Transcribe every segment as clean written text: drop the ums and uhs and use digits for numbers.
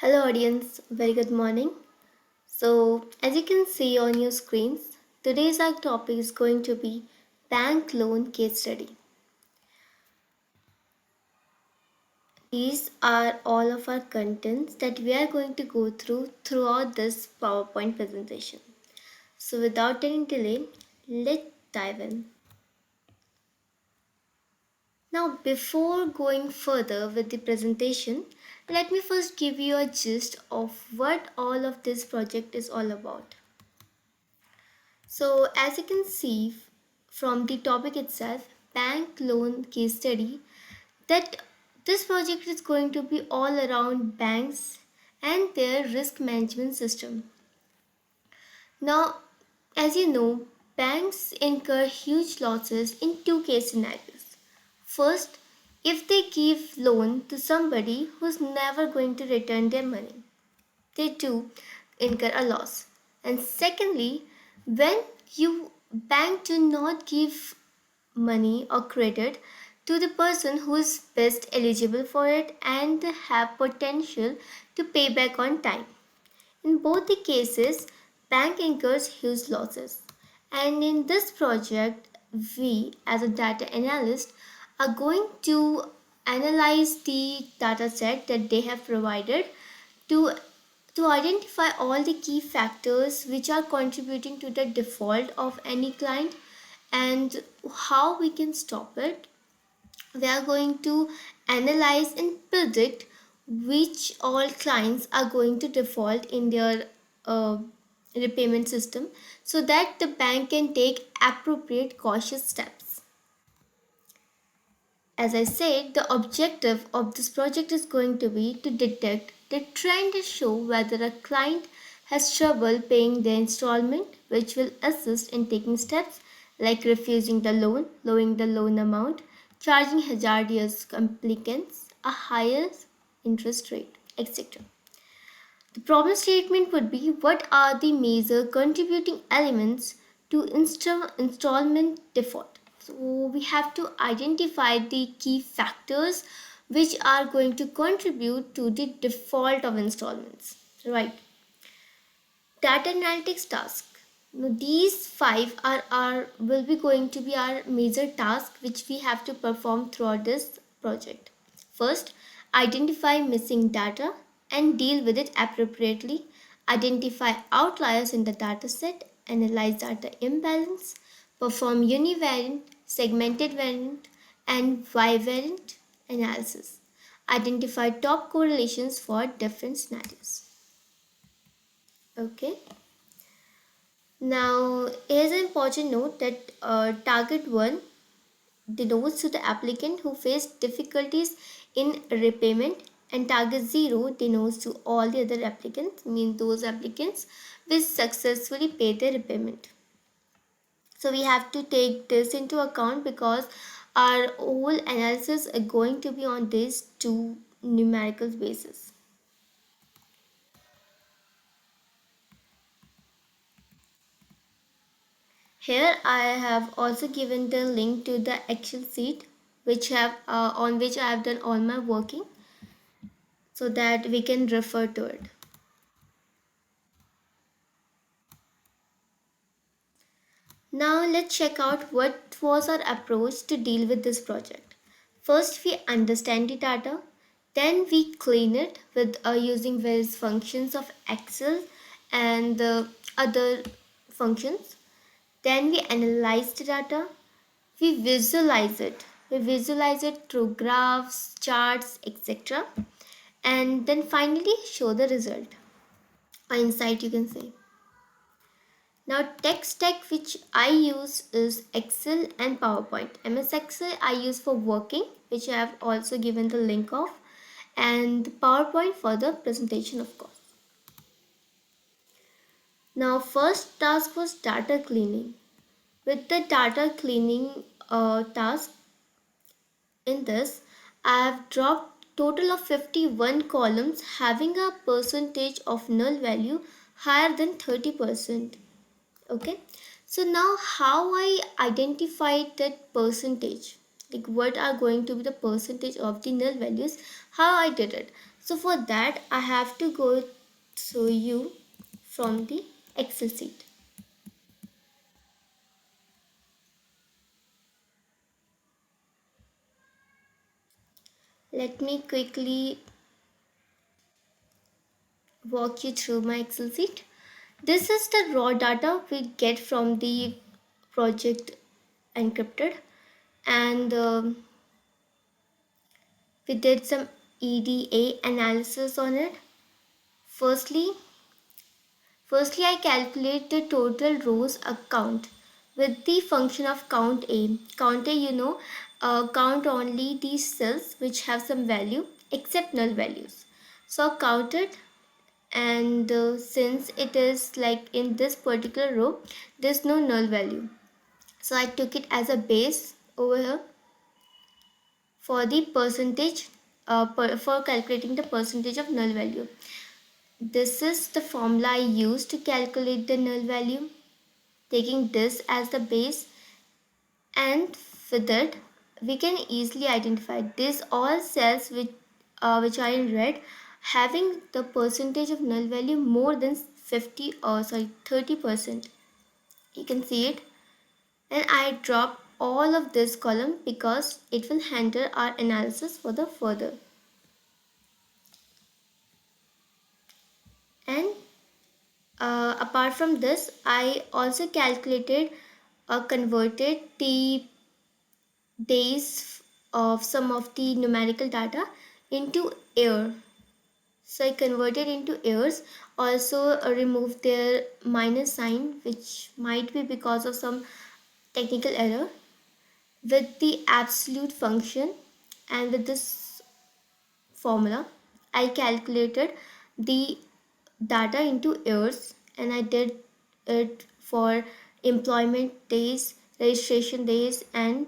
Hello audience, very good morning. So as you can see on your screens, today's our topic is going to be bank loan case study. These are all of our contents that we are going to go through throughout this PowerPoint presentation. So without any delay, let's dive in. Now before going further with the presentation, let me first give you a gist of what all of this project is all about. So as you can see from the topic itself, bank loan case study, that this project is going to be all around banks and their risk management system. Now, as you know, banks incur huge losses in two case scenarios. First, if they give loan to somebody who's never going to return their money, they too incur a loss. And secondly, when you bank do not give money or credit to the person who is best eligible for it and have potential to pay back on time. In both the cases, bank incurs huge losses. And in this project, we as a data analyst are going to analyze the data set that they have provided to identify all the key factors which are contributing to the default of any client and how we can stop it. We are going to analyze and predict which all clients are going to default in their uh, repayment system so that the bank can take appropriate cautious steps. As I said, the objective of this project is going to be to detect the trend and show whether a client has trouble paying their installment, which will assist in taking steps like refusing the loan, lowering the loan amount, charging hazardous applicants a higher interest rate, etc. The problem statement would be what are the major contributing elements to installment default. So we have to identify the key factors which are going to contribute to the default of installments. Right. Data analytics task. Now, these five are will be going to be our major task which we have to perform throughout this project. First, identify missing data and deal with it appropriately. Identify outliers in the data set, analyze data imbalance, perform univariate, segmented variant, and bivariant analysis. Identify top correlations for different scenarios. Okay. Now, here's an important note that target 1 denotes to the applicant who faced difficulties in repayment, and target 0 denotes to all the other applicants, mean those applicants which successfully paid their repayment. So we have to take this into account because our whole analysis is going to be on these two numerical basis. Here I have also given the link to the Excel sheet which have on which I have done all my working so that we can refer to it. Now let's check out what was our approach to deal with this project. First we understand the data, then we clean it with using various functions of Excel and other functions. Then we analyze the data, we visualize it. We visualize it through graphs, charts, etc. And then finally show the result or insight, you can say. Now tech stack which I use is Excel and PowerPoint. MS Excel I use for working, which I have also given the link of, and PowerPoint for the presentation, of course. Now first task was data cleaning. With the data cleaning task, in this I have dropped total of 51 columns having a percentage of null value higher than 30%. Okay, so now how I identified that percentage, like what are going to be the percentage of the null values, how I did it. So for that, I have to go through you from the Excel sheet. Let me quickly walk you through my Excel sheet. This is the raw data we get from the project encrypted, and we did some EDA analysis on it. Firstly, Firstly, I calculate the total rows count with the function of count A. Count A, count only these cells which have some value except null values. So I count it, and since it is like in this particular row, there's no null value. So I took it as a base over here for the percentage, for calculating the percentage of null value. This is the formula I use to calculate the null value, taking this as the base, and with it we can easily identify these all cells which are in red having the percentage of null value more than 50 or sorry 30%. You can see it, and I drop all of this column because it will handle our analysis for the further. And apart from this, I also calculated or converted the days of some of the numerical data into year. So I converted into years. Also removed their minus sign, which might be because of some technical error, with the absolute function, and with this formula I calculated the data into years, and I did it for employment days, registration days, and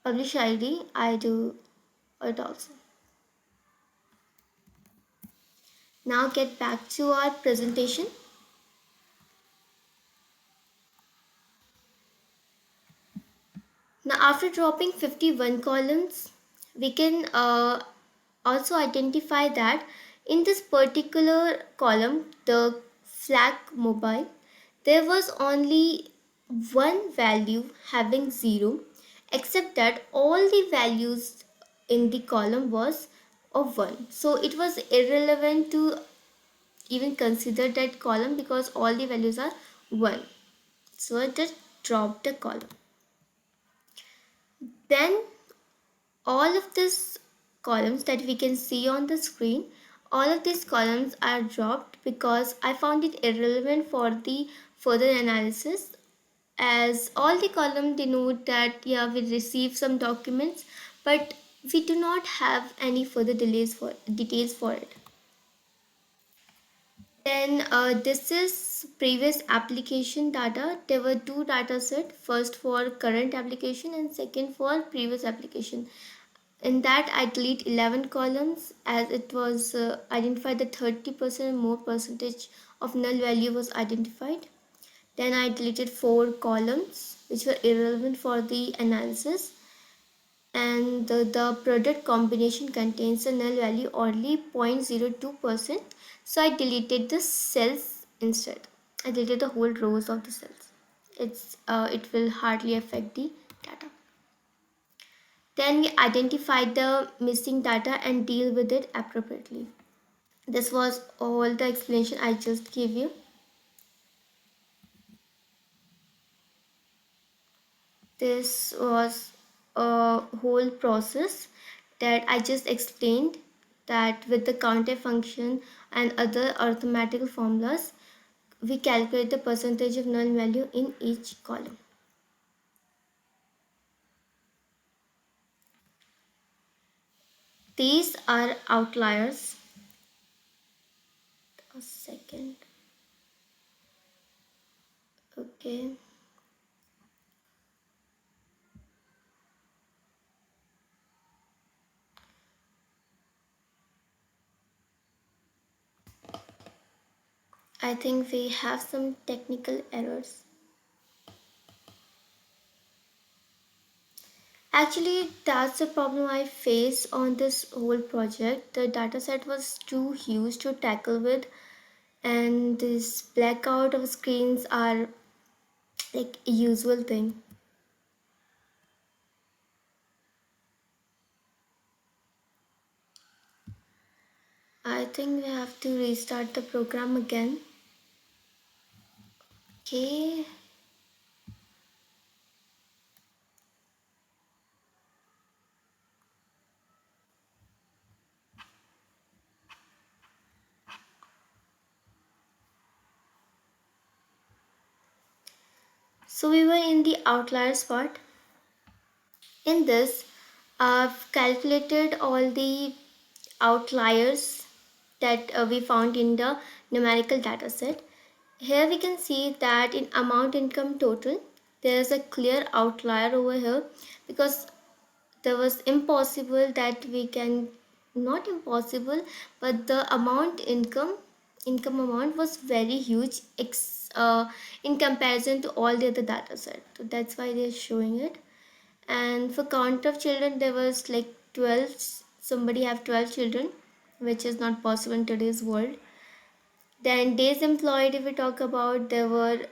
publish ID. I do it also. Now get back to our presentation. Now after dropping 51 columns, we can also identify that in this particular column, the flag mobile, there was only one value having 0, except that all the values in the column was of 1. So it was irrelevant to even consider that column because all the values are 1. So I just dropped the column. Then all of these columns that we can see on the screen, all of these columns are dropped because I found it irrelevant for the further analysis, as all the columns denote that yeah, we received some documents, but we do not have any further details for it. Then this is previous application data. There were two data set, first for current application and second for previous application. In that I delete 11 columns as it was identified that 30% more percentage of null value was identified. Then I deleted 4 columns which were irrelevant for the analysis, and the product combination contains a null value only 0.02%, so I deleted the cells instead. I deleted the whole rows of the cells. It will hardly affect the data. Then we identify the missing data and deal with it appropriately. This was all the explanation I just gave you. This was a whole process that I just explained, that with the counter function and other arithmetical formulas, we calculate the percentage of null value in each column. These are outliers. A second. Okay. I think we have some technical errors. Actually, that's the problem I face on this whole project. The dataset was too huge to tackle with, and this blackout of screens are like a usual thing. I think we have to restart the program again. Okay, so we were in the outliers part. In this, I've calculated all the outliers that we found in the numerical data set. Here we can see that in amount income total, there is a clear outlier over here because there was impossible that we can, not impossible, but the income amount was very huge in comparison to all the other data set. So that's why they're showing it. And for count of children, there was like 12, somebody have 12 children, which is not possible in today's world. Then days employed, if we talk about, there were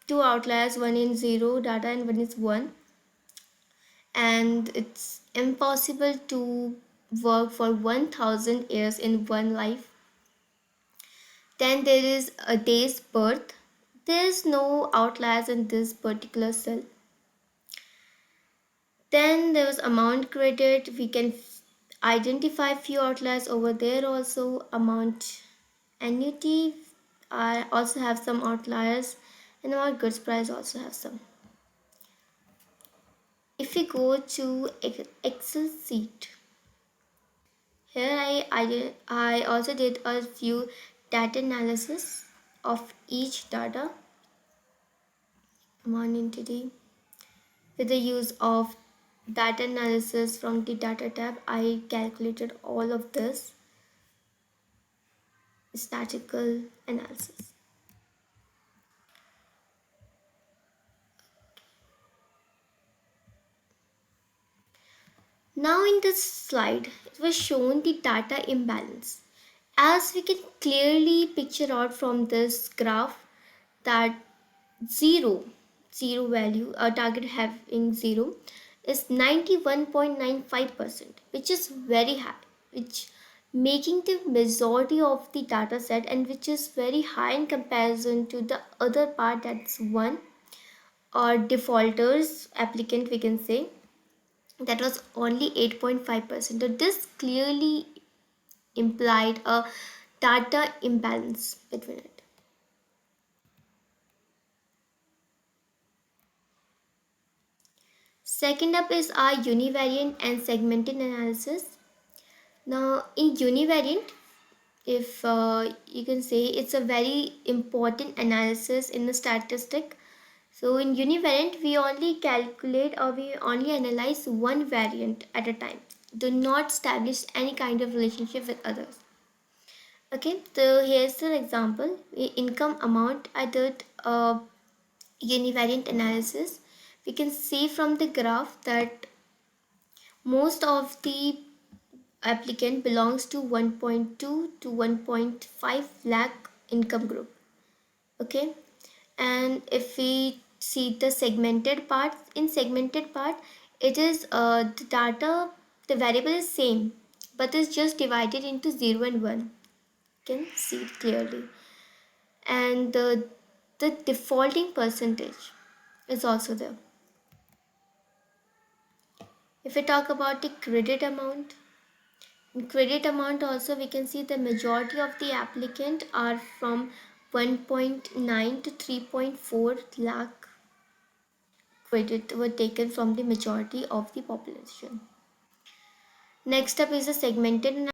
two outliers, one in zero data and one is one, and it's impossible to work for 1000 years in one life. Then there is a day's birth. There's no outliers in this particular cell. Then there was amount credit. We can identify few outliers over there also. Amount annuity, I also have some outliers, and our goods price also have some. If we go to Excel sheet, here I also did a few data analysis of each data amount entity with the use of data analysis from the data tab. I calculated all of this statistical analysis. Now in this slide, it was shown the data imbalance. As we can clearly picture out from this graph that zero, zero value, a target having zero is 91.95%, which is very high, which making the majority of the data set and which is very high in comparison to the other part that's one or defaulters applicant we can say that was only 8.5%. So this clearly implied a data imbalance between it. Second up is our univariate and segmented analysis. Now in univariate, if you can say it's a very important analysis in the statistic. So in univariate, we only calculate or we only analyze one variant at a time. Do not establish any kind of relationship with others. Okay, so here's an example. Income amount, I did a univariate analysis. We can see from the graph that most of the applicant belongs to 1.2 to 1.5 lakh income group. Okay, and if we see the segmented part, in segmented part, it is the data, the variable is same, but it's just divided into 0 and 1. You can see it clearly. And the defaulting percentage is also there. If we talk about the credit amount, in credit amount also we can see the majority of the applicant are from 1.9 to 3.4 lakh credit were taken from the majority of the population. Next up is a segmented